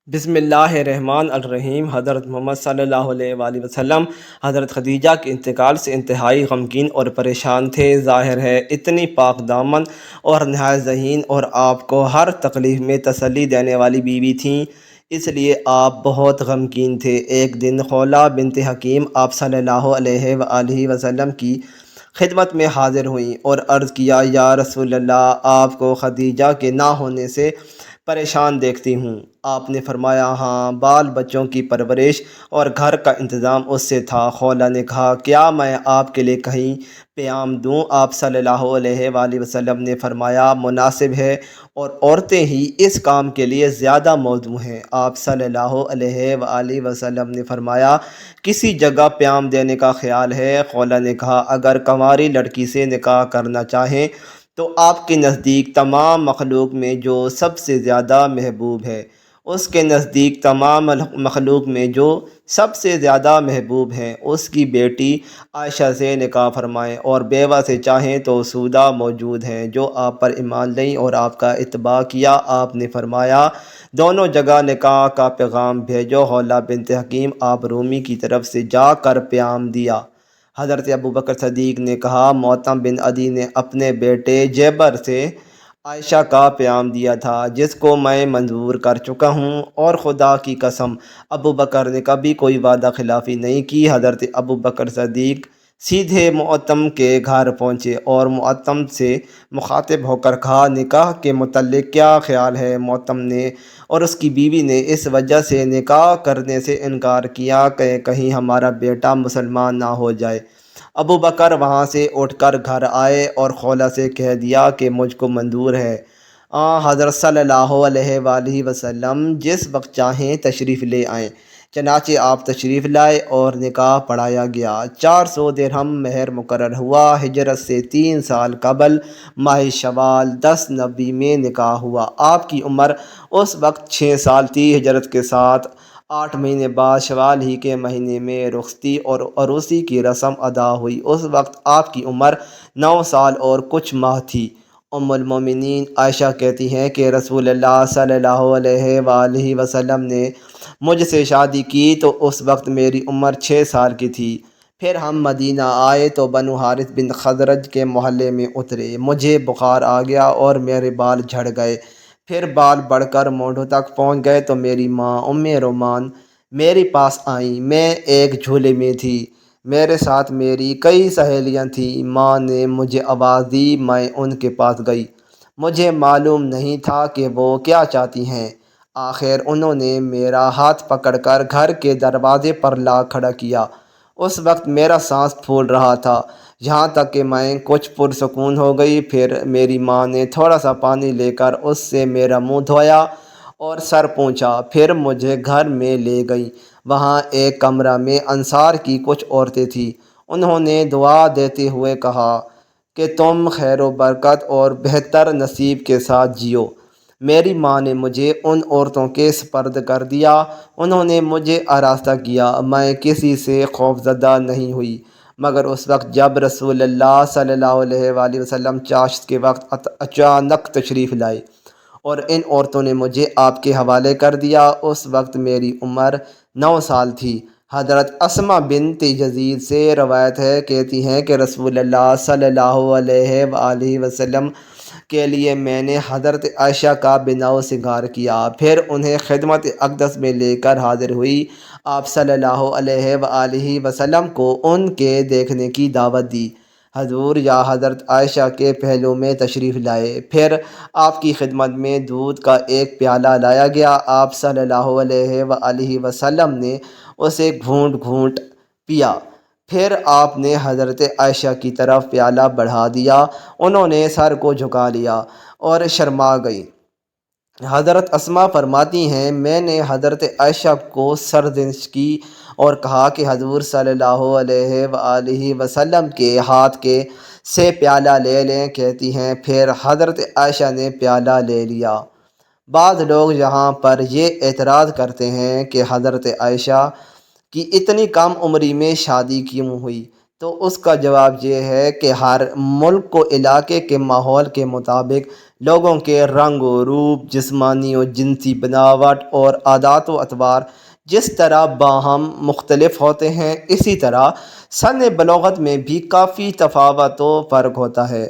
بسم اللہ الرحمن الرحیم۔ حضرت محمد صلی اللہ علیہ وآلہ وسلم حضرت خدیجہ کے انتقال سے انتہائی غمگین اور پریشان تھے۔ ظاہر ہے اتنی پاک دامن اور نہایت ذہین اور آپ کو ہر تکلیف میں تسلی دینے والی بیوی تھیں، اس لیے آپ بہت غمگین تھے۔ ایک دن خولہ بنت حکیم آپ صلی اللہ علیہ وآلہ وسلم کی خدمت میں حاضر ہوئیں اور عرض کیا، یا رسول اللہ، آپ کو خدیجہ کے نہ ہونے سے پریشان دیکھتی ہوں۔ آپ نے فرمایا، ہاں، بال بچوں کی پرورش اور گھر کا انتظام اس سے تھا۔ خولہ نے کہا، کیا میں آپ کے لیے کہیں پیام دوں؟ آپ صلی اللہ علیہ وآلہ وسلم نے فرمایا، مناسب ہے، اور عورتیں ہی اس کام کے لیے زیادہ موزوں ہیں۔ آپ صلی اللہ علیہ وآلہ وسلم نے فرمایا، کسی جگہ پیام دینے کا خیال ہے؟ خولہ نے کہا، اگر کنواری لڑکی سے نکاح کرنا چاہیں تو آپ کے نزدیک تمام مخلوق میں جو سب سے زیادہ محبوب ہے، اس کے نزدیک تمام مخلوق میں جو سب سے زیادہ محبوب ہیں، اس کی بیٹی عائشہ سے نکاح فرمائیں، اور بیوہ سے چاہیں تو سودہ موجود ہیں جو آپ پر ایمان لیں اور آپ کا اتباع کیا۔ آپ نے فرمایا، دونوں جگہ نکاح کا پیغام بھیجو۔ خولہ بنت حکیم آپ رومی کی طرف سے جا کر پیام دیا۔ حضرت ابوبکر صدیق نے کہا، موتم بن عدی نے اپنے بیٹے جیبر سے عائشہ کا پیام دیا تھا، جس کو میں منظور کر چکا ہوں، اور خدا کی قسم ابوبکر نے کبھی کوئی وعدہ خلافی نہیں کی۔ حضرت ابوبکر صدیق سیدھے معتم کے گھر پہنچے اور معتم سے مخاطب ہو کر کہا، نکاح کے متعلق کیا خیال ہے؟ معتم نے اور اس کی بیوی نے اس وجہ سے نکاح کرنے سے انکار کیا کہ کہیں ہمارا بیٹا مسلمان نہ ہو جائے۔ ابوبکر وہاں سے اٹھ کر گھر آئے اور خولہ سے کہہ دیا کہ مجھ کو منظور ہے۔ حضرت صلی اللہ علیہ وآلہ وسلم جس وقت چاہیں تشریف لے آئیں۔ چنانچہ آپ تشریف لائے اور نکاح پڑھایا گیا۔ 400 درہم مہر مقرر ہوا۔ ہجرت سے 3 سال قبل ماہ شوال 10 نبی میں نکاح ہوا۔ آپ کی عمر اس وقت 6 سال تھی۔ ہجرت کے ساتھ 8 مہینے بعد شوال ہی کے مہینے میں رخصتی اور عروسی کی رسم ادا ہوئی۔ اس وقت آپ کی عمر 9 سال اور کچھ ماہ تھی۔ ام المومنین عائشہ کہتی ہیں کہ رسول اللہ صلی اللہ علیہ وآلہ وسلم نے مجھ سے شادی کی تو اس وقت میری عمر 6 سال کی تھی۔ پھر ہم مدینہ آئے تو بنو حارث بن خزرج کے محلے میں اترے۔ مجھے بخار آ گیا اور میرے بال جھڑ گئے۔ پھر بال بڑھ کر مونڈھوں تک پہنچ گئے تو میری ماں ام رومان میرے پاس آئیں۔ میں ایک جھولے میں تھی۔ میرے ساتھ میری کئی سہیلیاں تھیں۔ ماں نے مجھے آواز دی، میں ان کے پاس گئی۔ مجھے معلوم نہیں تھا کہ وہ کیا چاہتی ہیں۔ آخر انہوں نے میرا ہاتھ پکڑ کر گھر کے دروازے پر لا کھڑا کیا۔ اس وقت میرا سانس پھول رہا تھا، یہاں تک کہ میں کچھ پرسکون ہو گئی۔ پھر میری ماں نے تھوڑا سا پانی لے کر اس سے میرا منہ دھویا اور سر پونچھا۔ پھر مجھے گھر میں لے گئی۔ وہاں ایک کمرہ میں انصار کی کچھ عورتیں تھیں۔ انہوں نے دعا دیتے ہوئے کہا کہ تم خیر و برکت اور بہتر نصیب کے ساتھ جیو۔ میری ماں نے مجھے ان عورتوں کے سپرد کر دیا۔ انہوں نے مجھے آراستہ کیا۔ میں کسی سے خوفزدہ نہیں ہوئی، مگر اس وقت جب رسول اللہ صلی اللہ علیہ وآلہ وسلم چاشت کے وقت اچانک تشریف لائے اور ان عورتوں نے مجھے آپ کے حوالے کر دیا۔ اس وقت میری عمر 9 سال تھی۔ حضرت اسماء بنت یزید سے روایت ہے، کہتی ہیں کہ رسول اللہ صلی اللہ علیہ وآلہ وسلم کے لیے میں نے حضرت عائشہ کا بناء و سنگار کیا، پھر انہیں خدمت اقدس میں لے کر حاضر ہوئی۔ آپ صلی اللہ علیہ وآلہ وسلم کو ان کے دیکھنے کی دعوت دی۔ حضور یا حضرت عائشہ کے پہلو میں تشریف لائے۔ پھر آپ کی خدمت میں دودھ کا ایک پیالہ لایا گیا۔ آپ صلی اللہ علیہ وآلہ وسلم نے اسے گھونٹ گھونٹ پیا۔ پھر آپ نے حضرت عائشہ کی طرف پیالہ بڑھا دیا۔ انہوں نے سر کو جھکا لیا اور شرما گئی۔ حضرت اسماء فرماتی ہیں، میں نے حضرت عائشہ کو سرزنش کی اور کہا کہ حضور صلی اللہ علیہ وآلہ وسلم کے ہاتھ کے سے پیالہ لے لیں۔ کہتی ہیں، پھر حضرت عائشہ نے پیالہ لے لیا۔ بعض لوگ یہاں پر یہ اعتراض کرتے ہیں کہ حضرت عائشہ کی اتنی کم عمری میں شادی کیوں ہوئی؟ تو اس کا جواب یہ ہے کہ ہر ملک کو علاقے کے ماحول کے مطابق لوگوں کے رنگ و روپ، جسمانی و جنسی بناوٹ اور عادات و اطوار جس طرح باہم مختلف ہوتے ہیں، اسی طرح سن بلوغت میں بھی کافی تفاوت و فرق ہوتا ہے۔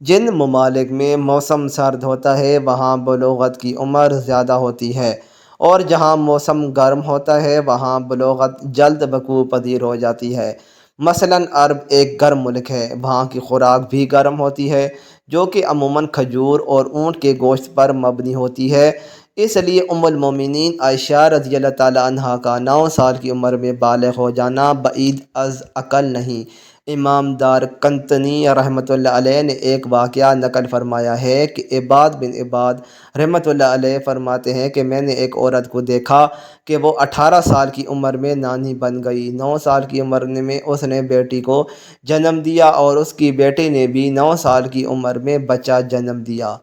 جن ممالک میں موسم سرد ہوتا ہے وہاں بلوغت کی عمر زیادہ ہوتی ہے، اور جہاں موسم گرم ہوتا ہے وہاں بلوغت جلد وقوع پذیر ہو جاتی ہے۔ مثلاً عرب ایک گرم ملک ہے، وہاں کی خوراک بھی گرم ہوتی ہے، جو کہ عموماً کھجور اور اونٹ کے گوشت پر مبنی ہوتی ہے۔ اس لیے ام المومنین عائشہ رضی اللہ تعالیٰ عنہا کا 9 سال کی عمر میں بالغ ہو جانا بعید از عقل نہیں۔ امام دار قطنی رحمۃ اللہ علیہ نے ایک واقعہ نقل فرمایا ہے کہ عباد بن عباد رحمۃ اللہ علیہ فرماتے ہیں کہ میں نے ایک عورت کو دیکھا کہ وہ 18 سال کی عمر میں نانی بن گئی۔ 9 سال کی عمر میں اس نے بیٹی کو جنم دیا اور اس کی بیٹی نے بھی 9 سال کی عمر میں بچہ جنم دیا۔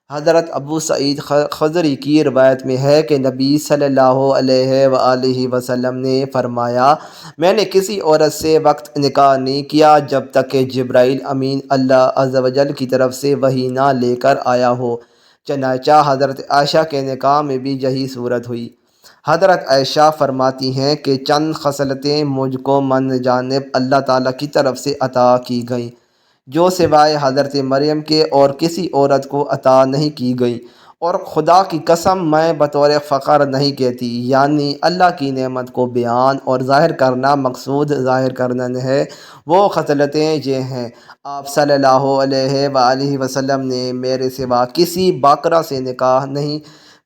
حضرت ابو سعید خدری کی روایت میں ہے کہ نبی صلی اللہ علیہ وآلہ وسلم نے فرمایا، میں نے کسی عورت سے وقت نکاح نہیں کیا جب تک کہ جبرائیل امین اللہ عز و جل کی طرف سے وحی نہ لے کر آیا ہو۔ چنانچہ حضرت عائشہ کے نکاح میں بھی یہی صورت ہوئی۔ حضرت عائشہ فرماتی ہیں کہ چند خصلتیں مجھ کو من جانب اللہ تعالیٰ کی طرف سے عطا کی گئیں، جو سوائے حضرت مریم کے اور کسی عورت کو عطا نہیں کی گئیں، اور خدا کی قسم میں بطور فخر نہیں کہتی، یعنی اللہ کی نعمت کو بیان اور ظاہر کرنا مقصود ظاہر کرنا ہے۔ وہ خصلتیں یہ ہیں: آپ صلی اللہ علیہ وآلہ وسلم نے میرے سوا کسی باقرہ سے نکاح نہیں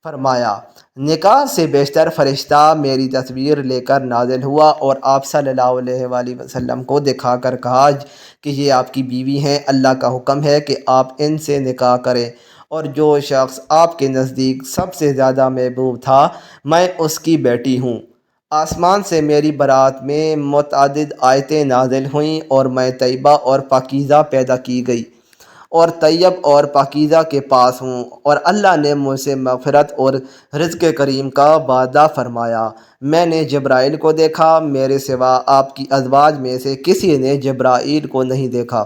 فرمایا، نکاح سے بیشتر فرشتہ میری تصویر لے کر نازل ہوا اور آپ صلی اللہ علیہ وآلہ وسلم کو دکھا کر کہا کہ یہ آپ کی بیوی ہیں، اللہ کا حکم ہے کہ آپ ان سے نکاح کریں، اور جو شخص آپ کے نزدیک سب سے زیادہ محبوب تھا میں اس کی بیٹی ہوں۔ آسمان سے میری برات میں متعدد آیتیں نازل ہوئیں اور میں طیبہ اور پاکیزہ پیدا کی گئی اور طیب اور پاکیزہ کے پاس ہوں، اور اللہ نے مجھ سے مغفرت اور رزق کریم کا وعدہ فرمایا۔ میں نے جبرائیل کو دیکھا، میرے سوا آپ کی ازواج میں سے کسی نے جبرائیل کو نہیں دیکھا۔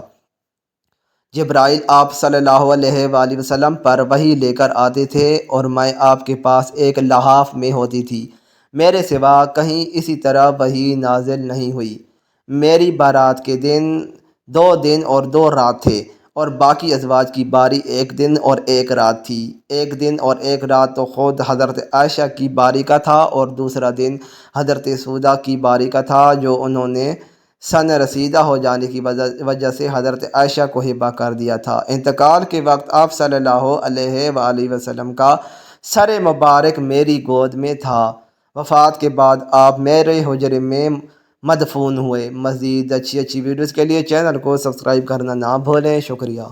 جبرائیل آپ صلی اللہ علیہ وآلہ وسلم پر وحی لے کر آتے تھے اور میں آپ کے پاس ایک لحاف میں ہوتی تھی، میرے سوا کہیں اسی طرح وحی نازل نہیں ہوئی۔ میری بارات کے دن 2 دن اور 2 رات تھے، اور باقی ازواج کی باری 1 دن اور 1 رات تھی۔ 1 دن اور 1 رات تو خود حضرت عائشہ کی باری کا تھا، اور دوسرا دن حضرت سودا کی باری کا تھا، جو انہوں نے سن رسیدہ ہو جانے کی وجہ سے حضرت عائشہ کو ہبہ کر دیا تھا۔ انتقال کے وقت آپ صلی اللہ علیہ وآلہ وسلم کا سر مبارک میری گود میں تھا۔ وفات کے بعد آپ میرے حجرے میں مدفون ہوئے۔ مزید اچھی ویڈیوز کے لیے چینل کو سبسکرائب کرنا نہ بھولیں۔ شکریہ۔